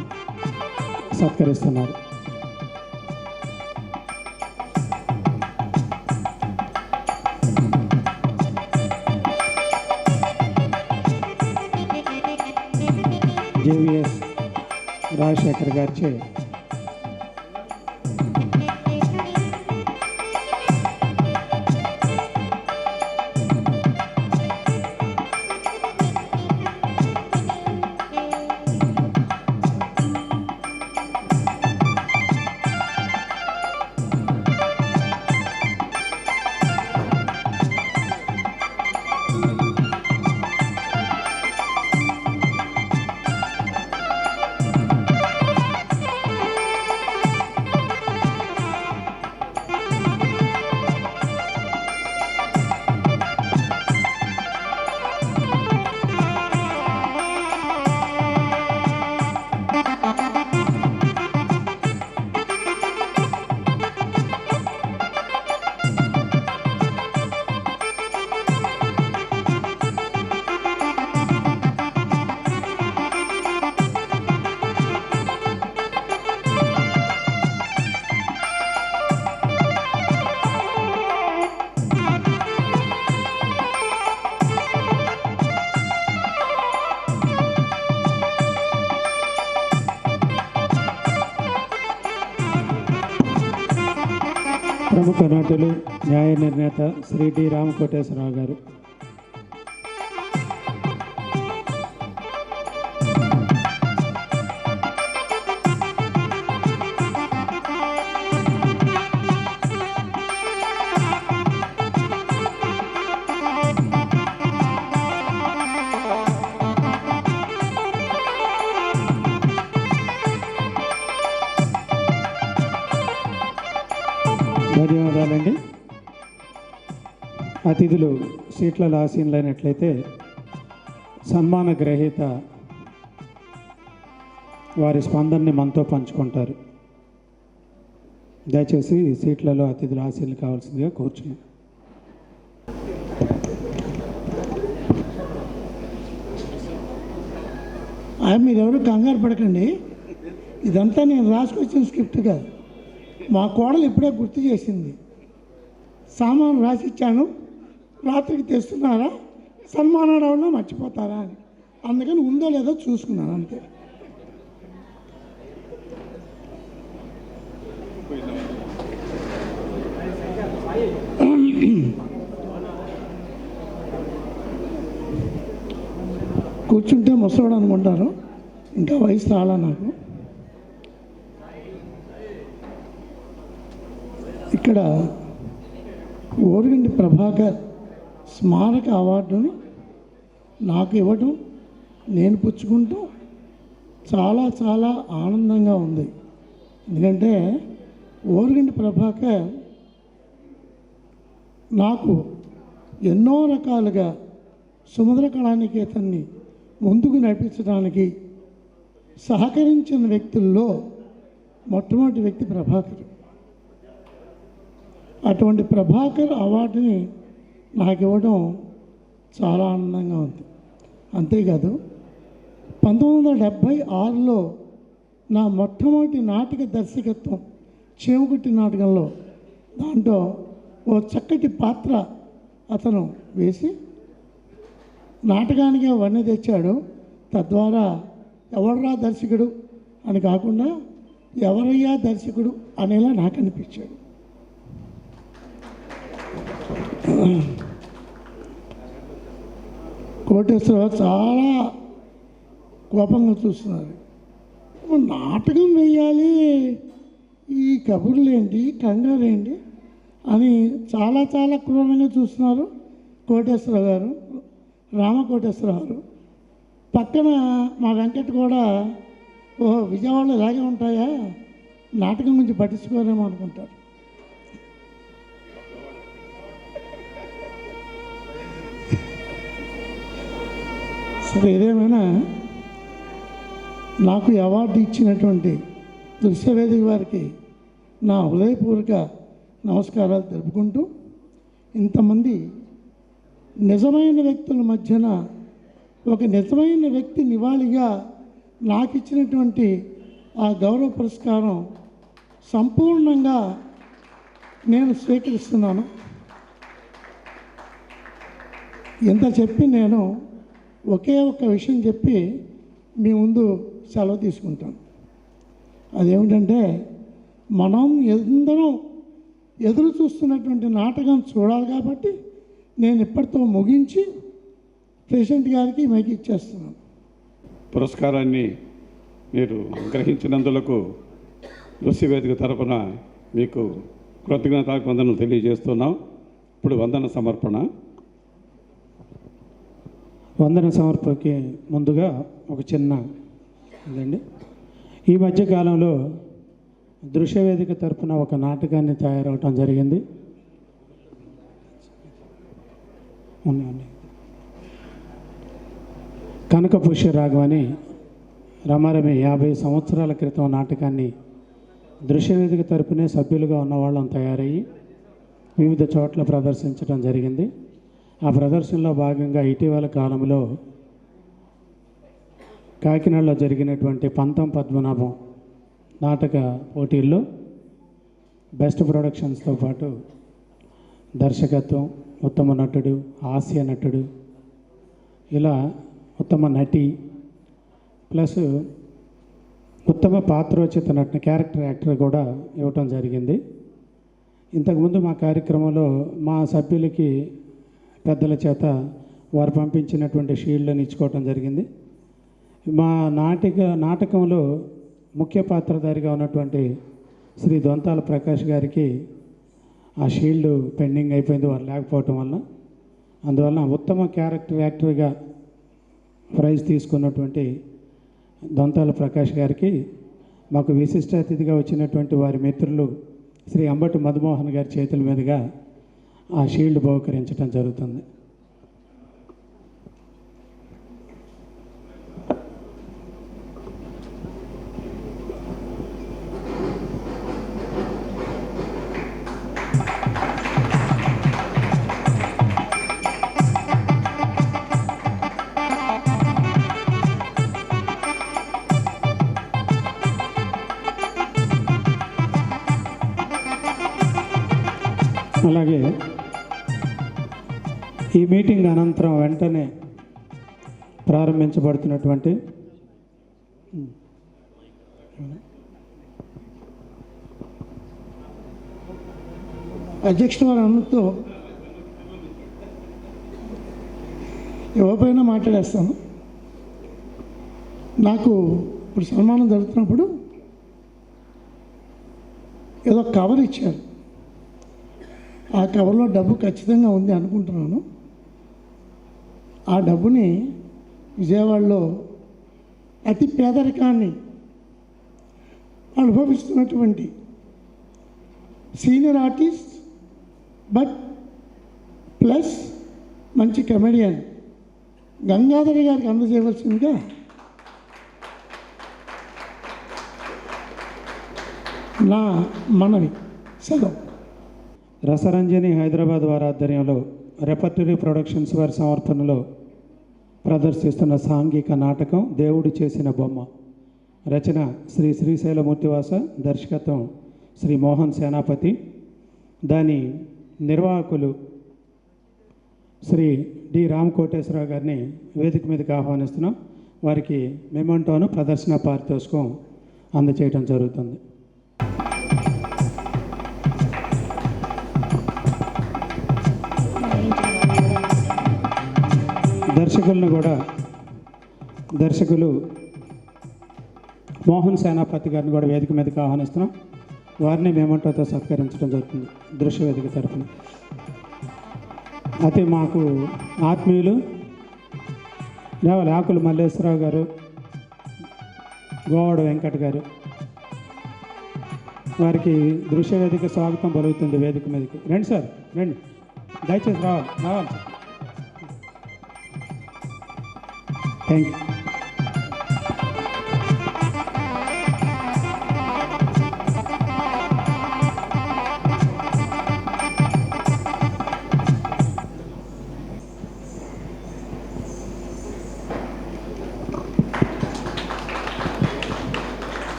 Speaker 1: సత్కరిస్తున్నారు. జేవిఎస్ రాజశేఖర్ గారిచే ప్రముఖ నటులు న్యాయ నిర్ణేత శ్రీ డి రామకోటేశ్వరరావు గారు. ధన్యవాదాలండి. అతిథులు సీట్లలో ఆసీనులైనట్లయితే సన్మాన గ్రహీత వారి స్పందనని మనతో పంచుకుంటారు. దయచేసి సీట్లలో అతిథులు ఆసీనులు కావాల్సిందిగా కోరుచున్నాను.
Speaker 7: మీరు ఎవరు కంగారు పడకండి, ఇదంతా నేను రాసుకొచ్చిన స్క్రిప్ట్ కాదు. మా కోడలు ఇప్పుడే గుర్తు చేసింది. సామాను రాసిచ్చాను, రాత్రికి తెస్తున్నారా, సన్మానం మర్చిపోతారా అని. అందుకని ఉందో లేదో చూసుకున్నాను అంతే. కూర్చుంటే ముసలోడు అనుకుంటారు, ఇంకా వయసు రాలా నాకు. ఇక్కడ ఓరుగంటి ప్రభాకర్ స్మారక అవార్డుని నాకు ఇవ్వటం, నేను పుచ్చుకుంటూ చాలా చాలా ఆనందంగా ఉంది. ఎందుకంటే ఓరుగంటి ప్రభాకర్ నాకు ఎన్నో రకాలుగా సుమధుర కళానికేతన్ని ముందుకు నడిపించడానికి సహకరించిన వ్యక్తుల్లో మొట్టమొదటి వ్యక్తి ప్రభాకర్. అటువంటి ప్రభాకర్ అవార్డుని నాకు ఇవ్వడం చాలా ఆనందంగా ఉంది. అంతేకాదు 1976లో నా మొట్టమొదటి నాటక దర్శకత్వం చేమకుట్టి నాటకంలో, దాంట్లో ఓ చక్కటి పాత్ర అతను వేసి నాటకానికి వన్నె తెచ్చాడు. తద్వారా ఎవడరా దర్శకుడు అని కాకుండా ఎవరయ్యా దర్శకుడు అనేలా నాకు అనిపించాడు. కోటేశ్వరరావు చాలా కోపంగా చూస్తున్నారు. నాటకం వేయాలి, ఈ కబుర్లేంటి, కంగారేంటి అని చాలా చాలా క్రూరంగా చూస్తున్నారు కోటేశ్వరరావు గారు, రామకోటేశ్వరరావు గారు. పక్కన మా వెంకట్ కూడా, ఓహో విజయవాడలో ఇలాగే ఉంటాయా, నాటకం గురించి పట్టించుకోరేమో అనుకుంటారు. సరే, ఏదేమైనా నాకు ఈ అవార్డు ఇచ్చినటువంటి దృశ్యవేదిక వారికి నా హృదయపూర్వక నమస్కారాలు తెలుపుకుంటూ, ఇంతమంది నిజమైన వ్యక్తుల మధ్యన ఒక నిజమైన వ్యక్తి నివాళిగా నాకు ఇచ్చినటువంటి ఆ గౌరవ పురస్కారం సంపూర్ణంగా నేను స్వీకరిస్తున్నాను. ఇంత చెప్పి నేను ఒకే ఒక్క విషయం చెప్పి మీ ముందు సెలవు తీసుకుంటాను. అదేమిటంటే, మనం అందరం ఎదురు చూస్తున్నటువంటి నాటకం చూడాలి కాబట్టి నేను ఇప్పటితో ముగించి ప్రెసిడెంట్ గారికి మైక్ ఇచ్చేస్తున్నాను.
Speaker 3: పురస్కారాన్ని మీరు గ్రహించినందులకు దృశ్యవేదిక తరపున మీకు కృతజ్ఞతావందనలు తెలియజేస్తున్నాం. ఇప్పుడు వందన సమర్పణ.
Speaker 1: వందన సమర్పణకి ముందుగా ఒక చిన్న ఇదండి. ఈ మధ్యకాలంలో దృశ్యవేదిక తరపున ఒక నాటకాన్ని తయారవటం జరిగింది. కనక పుష్య రాఘవని రమారమి 50 సంవత్సరాల క్రితం నాటకాన్ని దృశ్యవేదిక తరపునే సభ్యులుగా ఉన్న వాళ్ళం తయారయ్యి వివిధ చోట్ల ప్రదర్శించడం జరిగింది. ఆ ప్రదర్శనలో భాగంగా ఇటీవల కాలంలో కాకినాడలో జరిగినటువంటి పంతం పద్మనాభం నాటక పోటీల్లో బెస్ట్ ప్రొడక్షన్స్తో పాటు దర్శకత్వం, ఉత్తమ నటుడు, హాస్య నటుడు, ఇలా ఉత్తమ నటి ప్లస్ ఉత్తమ పాత్రోచిత నటుని క్యారెక్టర్ యాక్టర్ కూడా ఇవ్వటం జరిగింది. ఇంతకుముందు మా కార్యక్రమంలో మా సభ్యులకి పెద్దల చేత వారు పంపించినటువంటి షీల్డ్ని ఇచ్చుకోవటం జరిగింది. మా నాటకంలో ముఖ్య పాత్రధారిగా ఉన్నటువంటి శ్రీ దొంతాల ప్రకాష్ గారికి ఆ షీల్డ్ పెండింగ్ అయిపోయింది వారు లేకపోవటం వల్ల. అందువలన ఉత్తమ క్యారెక్టర్ యాక్టర్గా ప్రైజ్ తీసుకున్నటువంటి దొంతాల ప్రకాష్ గారికి మాకు విశిష్ట అతిథిగా వచ్చినటువంటి వారి మిత్రులు శ్రీ అంబటి మధుమోహన్ గారి చేతుల మీదుగా ఆ షీల్డ్ బహుకరించడం జరుగుతుంది. అలాగే ఈ మీటింగ్ అనంతరం వెంటనే ప్రారంభించబడుతున్నటువంటి
Speaker 7: అధ్యక్షుల వారి అనుమతితో ఎవరిపైనా మాట్లాడేస్తాను. నాకు ఇప్పుడు సన్మానం జరుగుతున్నప్పుడు ఏదో కవర్ ఇచ్చారు. ఆ కవర్లో డబ్బు ఖచ్చితంగా ఉంది అనుకుంటున్నాను. ఆ డబ్బుని విజయవాడలో అతి పేదరికాన్ని అనుభవిస్తున్నటువంటి సీనియర్ ఆర్టిస్ట్ బట్ ప్లస్ మంచి కమెడియన్ గంగాధర్ గారికి అందజేయవలసిందిగా నా మనవి. సెలవు.
Speaker 1: రసరంజని హైదరాబాద్ వారి ఆధ్వర్యంలో రెపర్టరీ ప్రొడక్షన్స్ వారి సమర్పణలో ప్రదర్శిస్తున్న సాంఘిక నాటకం దేవుడు చేసిన బొమ్మ. రచన శ్రీ శ్రీశైలమూర్తివాస, దర్శకత్వం శ్రీ మోహన్ సేనాపతి. దాని నిర్వాహకులు శ్రీ డి రామకోటేశ్వరరావు గారిని వేదిక మీదకి ఆహ్వానిస్తున్నాం. వారికి మెమంటోను ప్రదర్శన పారితోషికం అందచేయడం జరుగుతుంది. దర్శకులు మోహన్ సేనాపతి గారిని కూడా వేదిక మీదకి ఆహ్వానిస్తున్నాం. వారిని మెమంటోతో సత్కరించడం జరుగుతుంది దృశ్య వేదిక తరఫున. అయితే మాకు ఆత్మీయులు రావాలి ఆకుల మల్లేశ్వరరావు గారు, గోవాడ వెంకట్ గారు, వారికి దృశ్య వేదిక స్వాగతం పలుకుతుంది. వేదిక మీదకి రండి సార్, రండి, దయచేసి రావాలి సార్. Thank you.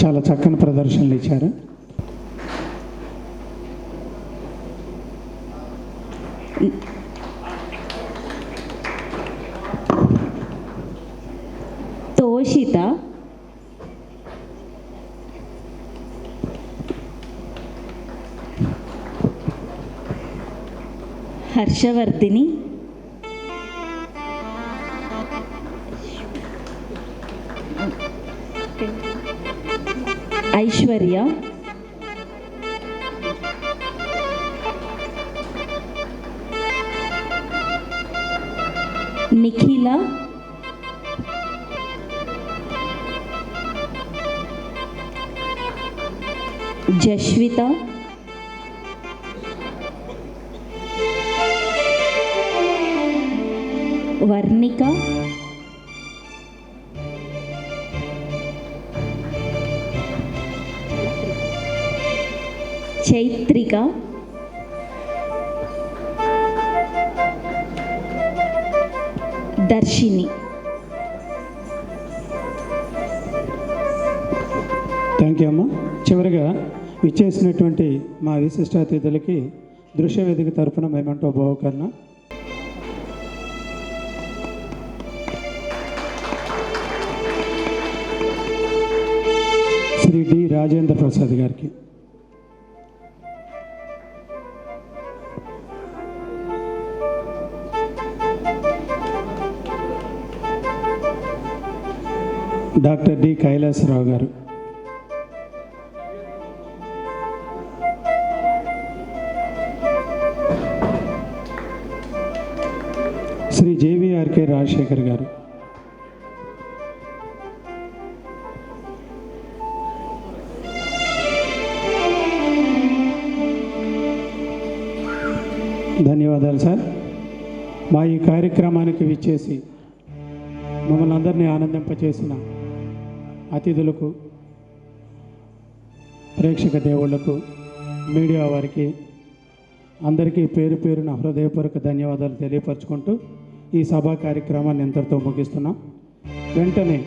Speaker 1: చాలా చక్కని ప్రదర్శనలు ఇచ్చారు.
Speaker 8: తోషిత, హర్షవర్ధిని, ఐశ్వర్య, నిఖిల, జస్విత, వర్ణిక, చైత్రిక, దర్శిని.
Speaker 1: థ్యాంక్ యూ అమ్మ. చివరిగా ఇచ్చేసినటువంటి మా విశిష్ట అతిథులకి దృశ్య వేదిక తరఫున మెమంటో బహుకరణ. శ్రీ డి రాజేంద్ర ప్రసాద్ గారికి, డాక్టర్ డి కైలాసరావు గారు, శ్రీ జేవిఆర్కే రాజశేఖర్ గారు, ధన్యవాదాలు సార్. మా ఈ కార్యక్రమానికి విచ్చేసి మమ్మల్ని అందరినీ ఆనందింపచేసిన అతిథులకు, ప్రేక్షక దేవుళ్లకు, మీడియా వారికి అందరికీ పేరు పేరున హృదయపూర్వక ధన్యవాదాలు తెలియపరచుకుంటూ ఈ సభా కార్యక్రమాన్ని ఇంతటితో ముగిస్తున్నాం. వెంటనే